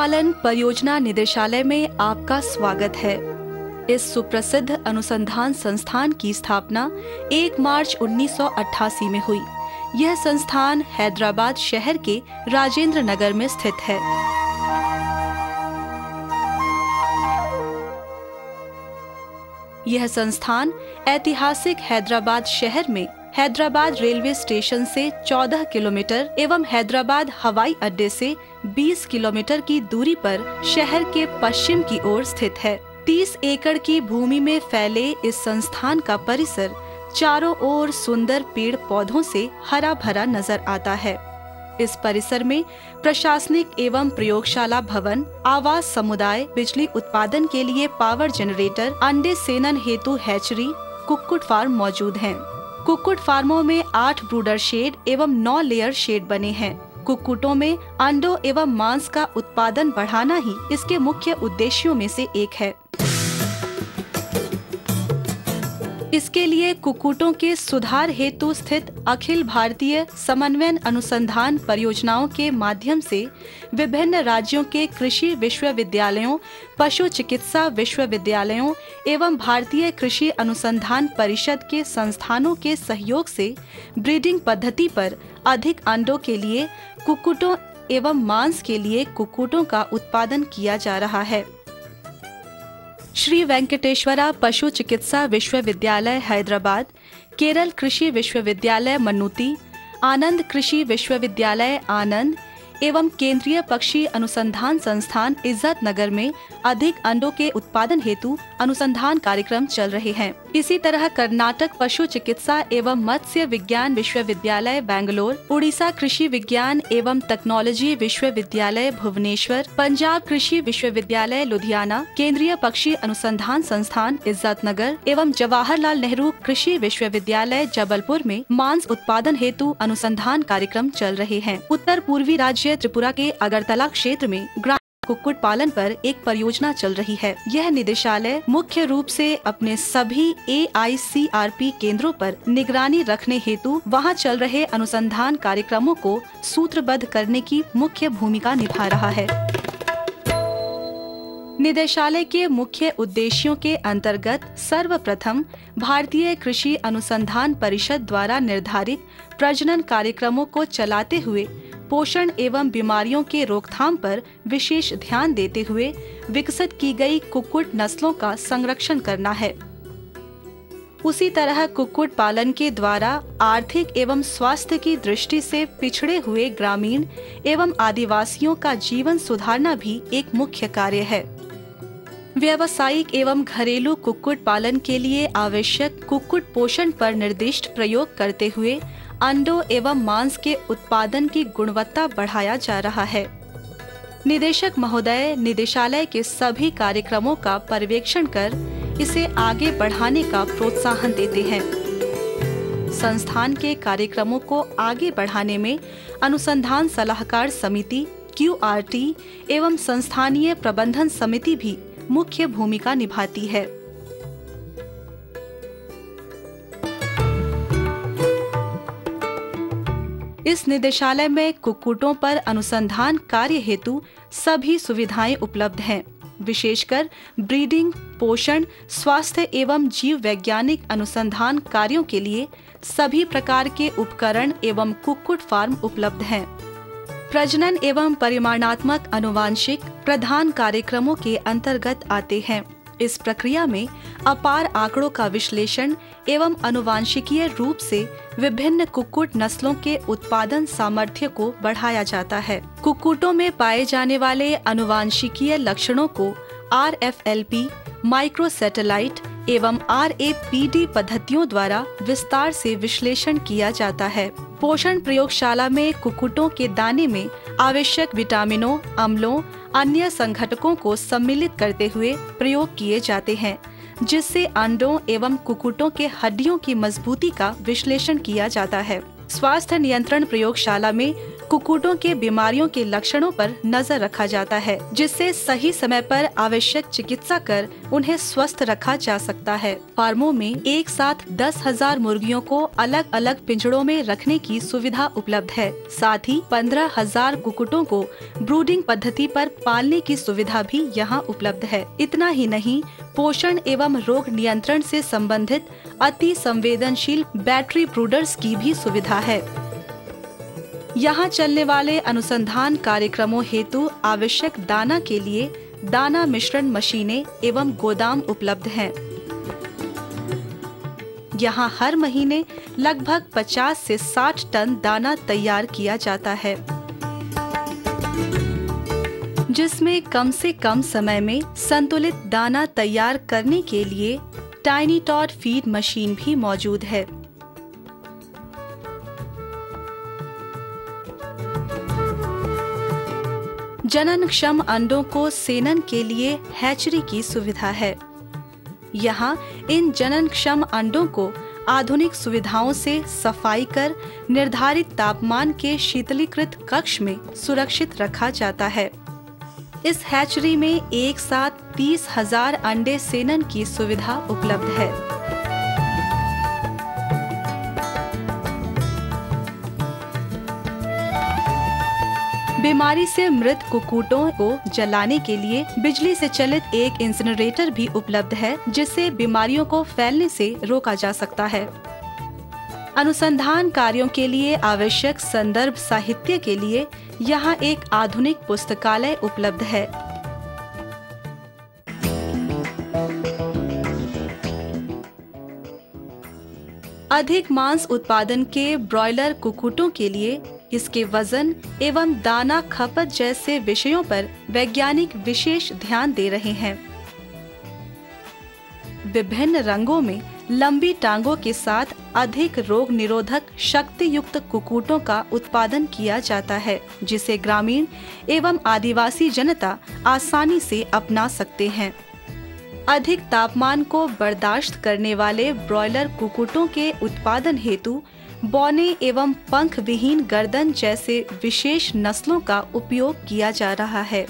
पालन परियोजना निदेशालय में आपका स्वागत है। इस सुप्रसिद्ध अनुसंधान संस्थान की स्थापना 1 मार्च 1988 में हुई। यह संस्थान हैदराबाद शहर के राजेंद्र नगर में स्थित है। यह संस्थान ऐतिहासिक हैदराबाद शहर में हैदराबाद रेलवे स्टेशन से 14 किलोमीटर एवं हैदराबाद हवाई अड्डे से 20 किलोमीटर की दूरी पर शहर के पश्चिम की ओर स्थित है। 30 एकड़ की भूमि में फैले इस संस्थान का परिसर चारों ओर सुंदर पेड़ पौधों से हरा भरा नजर आता है। इस परिसर में प्रशासनिक एवं प्रयोगशाला भवन, आवास समुदाय, बिजली उत्पादन के लिए पावर जनरेटर, अंडे सेनन हेतु हैचरी, कुक्कुट फार्म मौजूद हैं। कुक्कुट फार्मों में 8 ब्रूडर शेड एवं 9 लेयर शेड बने हैं। कुक्कुटों में अंडों एवं मांस का उत्पादन बढ़ाना ही इसके मुख्य उद्देश्यों में से एक है। इसके लिए कुक्कुटों के सुधार हेतु स्थित अखिल भारतीय समन्वयन अनुसंधान परियोजनाओं के माध्यम से विभिन्न राज्यों के कृषि विश्वविद्यालयों, पशु चिकित्सा विश्वविद्यालयों एवं भारतीय कृषि अनुसंधान परिषद के संस्थानों के सहयोग से ब्रीडिंग पद्धति पर अधिक अंडों के लिए कुक्कुटों एवं मांस के लिए कुक्कुटों का उत्पादन किया जा रहा है। श्री वेंकटेश्वरा पशु चिकित्सा विश्वविद्यालय हैदराबाद, केरल कृषि विश्वविद्यालय मन्नूती, आनंद कृषि विश्वविद्यालय आनंद एवं केंद्रीय पक्षी अनुसंधान संस्थान इज्जत नगर में अधिक अंडों के उत्पादन हेतु अनुसंधान कार्यक्रम चल रहे हैं। इसी तरह कर्नाटक पशु चिकित्सा एवं मत्स्य विज्ञान विश्वविद्यालय बैंगलोर, उड़ीसा कृषि विज्ञान एवं तकनोलॉजी विश्वविद्यालय भुवनेश्वर, पंजाब कृषि विश्वविद्यालय लुधियाना, केंद्रीय पक्षी अनुसंधान संस्थान इज्जत नगर एवं जवाहरलाल नेहरू कृषि विश्वविद्यालय जबलपुर में मांस उत्पादन हेतु अनुसंधान कार्यक्रम चल रहे हैं। उत्तर पूर्वी राज्य त्रिपुरा के अगरतला क्षेत्र में कुक्कुट पालन पर एक परियोजना चल रही है। यह निदेशालय मुख्य रूप से अपने सभी AICRP केंद्रों पर निगरानी रखने हेतु वहां चल रहे अनुसंधान कार्यक्रमों को सूत्रबद्ध करने की मुख्य भूमिका निभा रहा है। निदेशालय के मुख्य उद्देश्यों के अंतर्गत सर्वप्रथम भारतीय कृषि अनुसंधान परिषद द्वारा निर्धारित प्रजनन कार्यक्रमों को चलाते हुए पोषण एवं बीमारियों के रोकथाम पर विशेष ध्यान देते हुए विकसित की गई कुक्कुट नस्लों का संरक्षण करना है। उसी तरह कुक्कुट पालन के द्वारा आर्थिक एवं स्वास्थ्य की दृष्टि से पिछड़े हुए ग्रामीण एवं आदिवासियों का जीवन सुधारना भी एक मुख्य कार्य है। व्यावसायिक एवं घरेलू कुक्कुट पालन के लिए आवश्यक कुक्कुट पोषण पर निर्दिष्ट प्रयोग करते हुए अंडों एवं मांस के उत्पादन की गुणवत्ता बढ़ाया जा रहा है। निदेशक महोदय निदेशालय के सभी कार्यक्रमों का पर्यवेक्षण कर इसे आगे बढ़ाने का प्रोत्साहन देते हैं। संस्थान के कार्यक्रमों को आगे बढ़ाने में अनुसंधान सलाहकार समिति QRT एवं संस्थानीय प्रबंधन समिति भी मुख्य भूमिका निभाती है। इस निदेशालय में कुक्कुटों पर अनुसंधान कार्य हेतु सभी सुविधाएं उपलब्ध हैं। विशेषकर ब्रीडिंग, पोषण, स्वास्थ्य एवं जीव वैज्ञानिक अनुसंधान कार्यों के लिए सभी प्रकार के उपकरण एवं कुक्कुट फार्म उपलब्ध हैं। प्रजनन एवं परिमाणात्मक आनुवांशिक प्रधान कार्यक्रमों के अंतर्गत आते हैं। इस प्रक्रिया में अपार आंकड़ों का विश्लेषण एवं आनुवांशिकीय रूप से विभिन्न कुक्कुट नस्लों के उत्पादन सामर्थ्य को बढ़ाया जाता है। कुक्कुटों में पाए जाने वाले आनुवांशिकीय लक्षणों को RFLP, माइक्रो सैटेलाइट एवं RAPD पद्धतियों द्वारा विस्तार से विश्लेषण किया जाता है। पोषण प्रयोगशाला में कुक्कुटों के दाने में आवश्यक विटामिनों, अम्लों, अन्य संघटकों को सम्मिलित करते हुए प्रयोग किए जाते हैं, जिससे अंडों एवं कुक्कुटों के हड्डियों की मजबूती का विश्लेषण किया जाता है। स्वास्थ्य नियंत्रण प्रयोगशाला में कुक्कुटों के बीमारियों के लक्षणों पर नजर रखा जाता है, जिससे सही समय पर आवश्यक चिकित्सा कर उन्हें स्वस्थ रखा जा सकता है। फार्मों में एक साथ 10,000 मुर्गियों को अलग अलग पिंजड़ों में रखने की सुविधा उपलब्ध है। साथ ही 15,000 कुक्कुटों को ब्रूडिंग पद्धति पर पालने की सुविधा भी यहाँ उपलब्ध है। इतना ही नहीं, पोषण एवं रोग नियंत्रण से संबंधित अति संवेदनशील बैटरी ब्रूडर्स की भी सुविधा है। यहाँ चलने वाले अनुसंधान कार्यक्रमों हेतु आवश्यक दाना के लिए दाना मिश्रण मशीनें एवं गोदाम उपलब्ध हैं। यहाँ हर महीने लगभग 50 से 60 टन दाना तैयार किया जाता है, जिसमें कम से कम समय में संतुलित दाना तैयार करने के लिए टाइनी टॉड फीड मशीन भी मौजूद है। जननक्षम अंडों को सेनन के लिए हैचरी की सुविधा है। यहाँ इन जननक्षम अंडों को आधुनिक सुविधाओं से सफाई कर निर्धारित तापमान के शीतलीकृत कक्ष में सुरक्षित रखा जाता है। इस हैचरी में एक साथ 30,000 अंडे सेनन की सुविधा उपलब्ध है। बीमारी से मृत कुक्कुटों को जलाने के लिए बिजली से चलित एक इंसिनरेटर भी उपलब्ध है, जिससे बीमारियों को फैलने से रोका जा सकता है। अनुसंधान कार्यों के लिए आवश्यक संदर्भ साहित्य के लिए यहाँ एक आधुनिक पुस्तकालय उपलब्ध है। अधिक मांस उत्पादन के ब्रॉयलर कुक्कुटों के लिए इसके वजन एवं दाना खपत जैसे विषयों पर वैज्ञानिक विशेष ध्यान दे रहे हैं। विभिन्न रंगों में लंबी टांगों के साथ अधिक रोग निरोधक शक्ति युक्त कुक्कुटों का उत्पादन किया जाता है, जिसे ग्रामीण एवं आदिवासी जनता आसानी से अपना सकते हैं। अधिक तापमान को बर्दाश्त करने वाले ब्रॉयलर कुक्कुटों के उत्पादन हेतु बौने एवं पंख विहीन गर्दन जैसे विशेष नस्लों का उपयोग किया जा रहा है।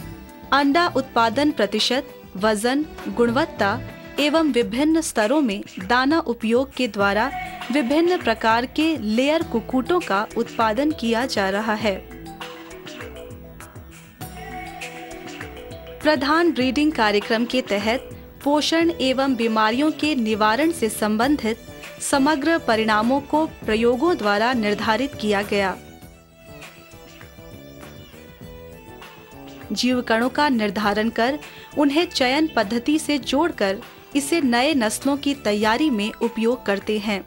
अंडा उत्पादन प्रतिशत, वजन, गुणवत्ता एवं विभिन्न स्तरों में दाना उपयोग के द्वारा विभिन्न प्रकार के लेयर कुक्कुटों का उत्पादन किया जा रहा है। प्रधान ब्रीडिंग कार्यक्रम के तहत पोषण एवं बीमारियों के निवारण से संबंधित समग्र परिणामों को प्रयोगों द्वारा निर्धारित किया गया। जीवकणों का निर्धारण कर उन्हें चयन पद्धति से जोड़कर इसे नए नस्लों की तैयारी में उपयोग करते हैं।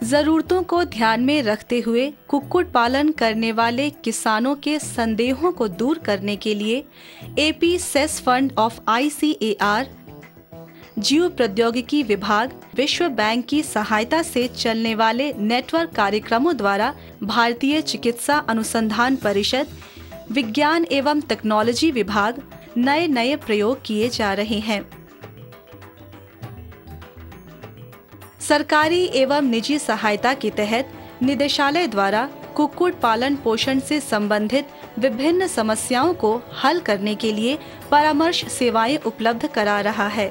जरूरतों को ध्यान में रखते हुए कुक्कुट पालन करने वाले किसानों के संदेहों को दूर करने के लिए AP cess fund of ICAR, जीव प्रौद्योगिकी विभाग, विश्व बैंक की सहायता से चलने वाले नेटवर्क कार्यक्रमों द्वारा भारतीय चिकित्सा अनुसंधान परिषद, विज्ञान एवं तकनोलॉजी विभाग नए नए प्रयोग किए जा रहे हैं। सरकारी एवं निजी सहायता के तहत निदेशालय द्वारा कुक्कुट पालन पोषण से संबंधित विभिन्न समस्याओं को हल करने के लिए परामर्श सेवाएं उपलब्ध करा रहा है।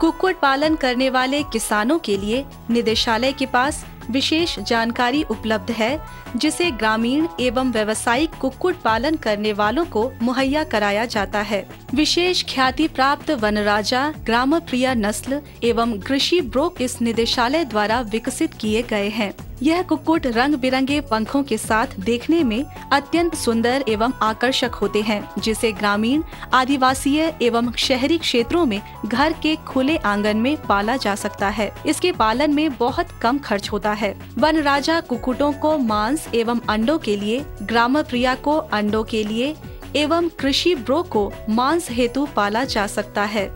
कुक्कुट पालन करने वाले किसानों के लिए निदेशालय के पास विशेष जानकारी उपलब्ध है, जिसे ग्रामीण एवं व्यावसायिक कुक्कुट पालन करने वालों को मुहैया कराया जाता है। विशेष ख्याति प्राप्त वनराजा, ग्रामप्रिया नस्ल एवं कृषि ब्रोक इस निदेशालय द्वारा विकसित किए गए हैं। यह कुक्कुट रंग बिरंगे पंखों के साथ देखने में अत्यंत सुंदर एवं आकर्षक होते हैं, जिसे ग्रामीण, आदिवासीय एवं शहरी क्षेत्रों में घर के खुले आंगन में पाला जा सकता है। इसके पालन में बहुत कम खर्च होता है। वनराजा कुक्कुटों को मांस एवं अंडों के लिए, ग्रामप्रिया को अंडों के लिए एवं कृषि ब्रो को मांस हेतु पाला जा सकता है।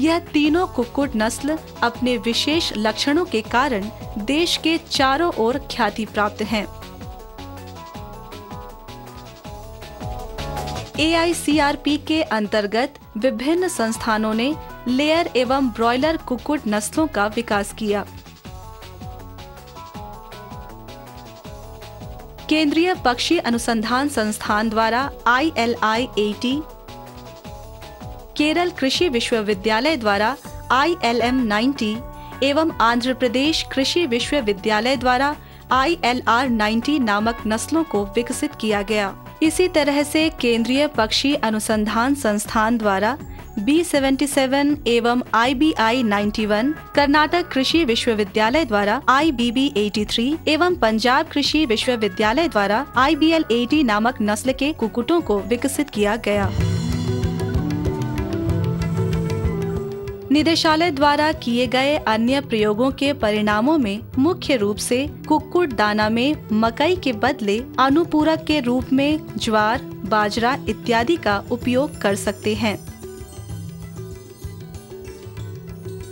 यह तीनों कुक्कुट नस्ल अपने विशेष लक्षणों के कारण देश के चारों ओर ख्याति प्राप्त हैं। AICRP के अंतर्गत विभिन्न संस्थानों ने लेयर एवं ब्रॉयलर कुक्कुट नस्लों का विकास किया। केंद्रीय पक्षी अनुसंधान संस्थान द्वारा ILI-80, केरल कृषि विश्वविद्यालय द्वारा ILM-90 एवं आंध्र प्रदेश कृषि विश्वविद्यालय द्वारा ILR-90 नामक नस्लों को विकसित किया गया। इसी तरह से केंद्रीय पक्षी अनुसंधान संस्थान द्वारा B77 एवं IBI-91, कर्नाटक कृषि विश्वविद्यालय द्वारा IBB-83 एवं पंजाब कृषि विश्वविद्यालय द्वारा IBL-80 नामक नस्ल के कुक्कुटों को विकसित किया गया। निदेशालय द्वारा किए गए अन्य प्रयोगों के परिणामों में मुख्य रूप से कुक्कुट दाना में मकई के बदले अनुपूरक के रूप में ज्वार, बाजरा इत्यादि का उपयोग कर सकते हैं।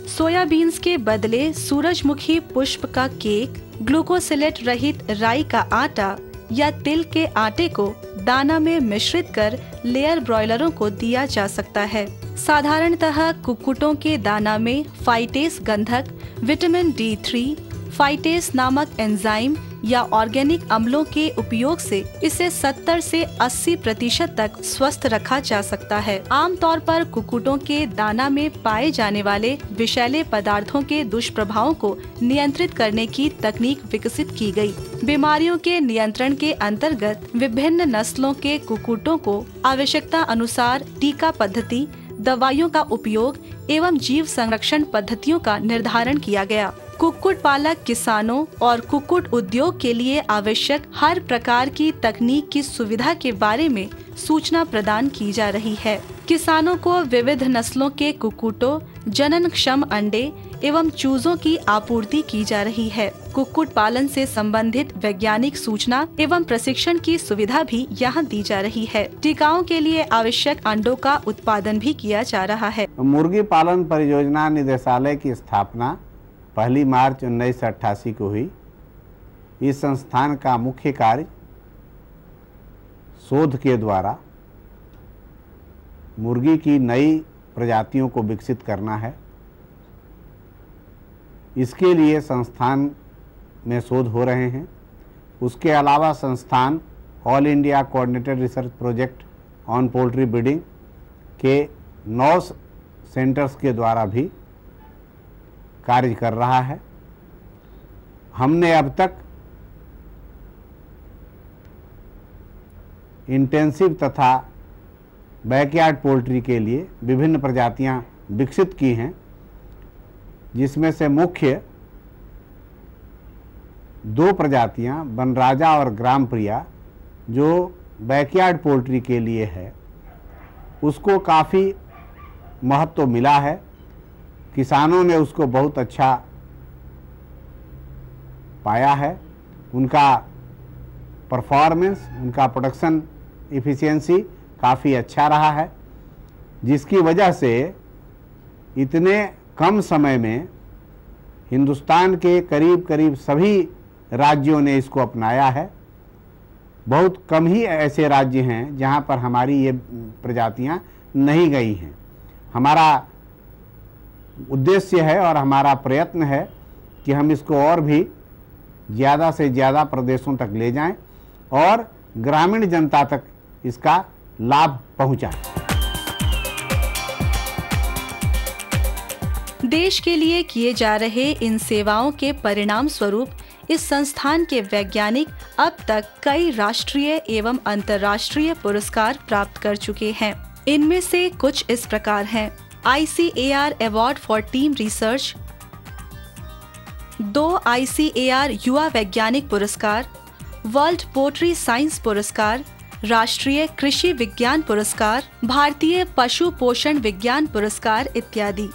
सोयाबीन्स के बदले सूरजमुखी पुष्प का केक, ग्लूकोसिलेट रहित राई का आटा या तिल के आटे को दाना में मिश्रित कर लेयर ब्रॉयलरों को दिया जा सकता है। साधारणतः कुक्कुटों के दाना में फाइटेस गंधक, विटामिन D3, फाइटेस नामक एंजाइम या ऑर्गेनिक अम्लों के उपयोग से इसे 70 से 80% तक स्वस्थ रखा जा सकता है। आमतौर पर कुक्कुटों के दाना में पाए जाने वाले विषैले पदार्थों के दुष्प्रभावों को नियंत्रित करने की तकनीक विकसित की गई। बीमारियों के नियंत्रण के अंतर्गत विभिन्न नस्लों के कुक्कुटों को आवश्यकता अनुसार टीका पद्धति, दवाइयों का उपयोग एवं जीव संरक्षण पद्धतियों का निर्धारण किया गया। कुक्कुट पालक किसानों और कुक्कुट उद्योग के लिए आवश्यक हर प्रकार की तकनीक की सुविधा के बारे में सूचना प्रदान की जा रही है। किसानों को विविध नस्लों के कुक्कुटों, जननक्षम अंडे एवं चूजों की आपूर्ति की जा रही है। कुक्कुट पालन से संबंधित वैज्ञानिक सूचना एवं प्रशिक्षण की सुविधा भी यहाँ दी जा रही है। टीकाओं के लिए आवश्यक अंडों का उत्पादन भी किया जा रहा है। मुर्गी पालन परियोजना निदेशालय की स्थापना 1 मार्च 1988 को हुई। इस संस्थान का मुख्य कार्य शोध के द्वारा मुर्गी की नई प्रजातियों को विकसित करना है। इसके लिए संस्थान में शोध हो रहे हैं। उसके अलावा संस्थान all India coordinated research project on poultry breeding के 9 सेंटर्स के द्वारा भी कार्य कर रहा है। हमने अब तक इंटेंसिव तथा बैकयार्ड पोल्ट्री के लिए विभिन्न प्रजातियां विकसित की हैं, जिसमें से मुख्य 2 प्रजातियां बनराजा और ग्राम प्रिया जो बैकयार्ड पोल्ट्री के लिए है, उसको काफ़ी महत्व मिला है। किसानों ने उसको बहुत अच्छा पाया है। उनका परफॉर्मेंस, उनका प्रोडक्शन इफ़िशियंसी काफ़ी अच्छा रहा है, जिसकी वजह से इतने कम समय में हिंदुस्तान के करीब करीब सभी राज्यों ने इसको अपनाया है। बहुत कम ही ऐसे राज्य हैं जहां पर हमारी ये प्रजातियां नहीं गई हैं। हमारा उद्देश्य है और हमारा प्रयत्न है कि हम इसको और भी ज़्यादा से ज़्यादा प्रदेशों तक ले जाएं और ग्रामीण जनता तक इसका लाभ पहुंचाएं। देश के लिए किए जा रहे इन सेवाओं के परिणाम स्वरूप इस संस्थान के वैज्ञानिक अब तक कई राष्ट्रीय एवं अंतर्राष्ट्रीय पुरस्कार प्राप्त कर चुके हैं। इनमें से कुछ इस प्रकार हैं: ICAR award for team research, 2 ICAR युवा वैज्ञानिक पुरस्कार, वर्ल्ड पोल्ट्री साइंस पुरस्कार, राष्ट्रीय कृषि विज्ञान पुरस्कार, भारतीय पशु पोषण विज्ञान पुरस्कार इत्यादि।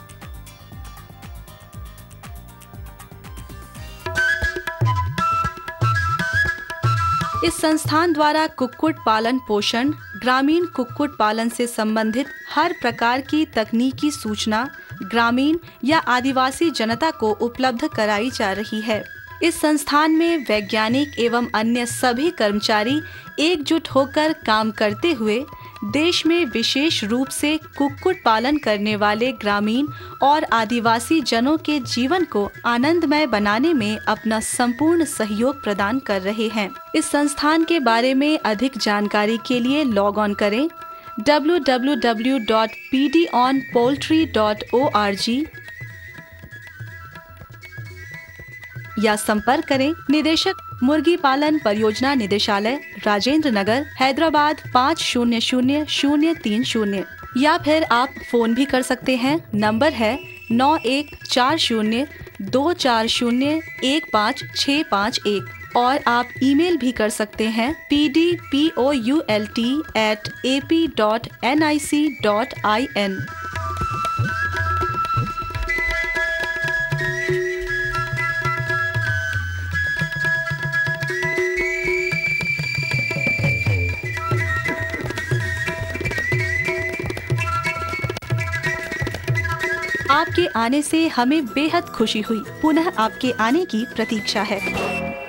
इस संस्थान द्वारा कुक्कुट पालन पोषण, ग्रामीण कुक्कुट पालन से संबंधित हर प्रकार की तकनीकी सूचना ग्रामीण या आदिवासी जनता को उपलब्ध कराई जा रही है। इस संस्थान में वैज्ञानिक एवं अन्य सभी कर्मचारी एकजुट होकर काम करते हुए देश में विशेष रूप से कुक्कुट पालन करने वाले ग्रामीण और आदिवासी जनों के जीवन को आनंदमय बनाने में अपना संपूर्ण सहयोग प्रदान कर रहे हैं। इस संस्थान के बारे में अधिक जानकारी के लिए लॉग ऑन करें www.pdonpoultry.org या संपर्क करें निदेशक मुर्गी पालन परियोजना निदेशालय, राजेंद्र नगर, हैदराबाद 500030। या फिर आप फोन भी कर सकते हैं। नंबर है 914024015651 और आप ईमेल भी कर सकते हैं pdpoult@ap.nic.in। आपके आने से हमें बेहद खुशी हुई। पुनः आपके आने की प्रतीक्षा है।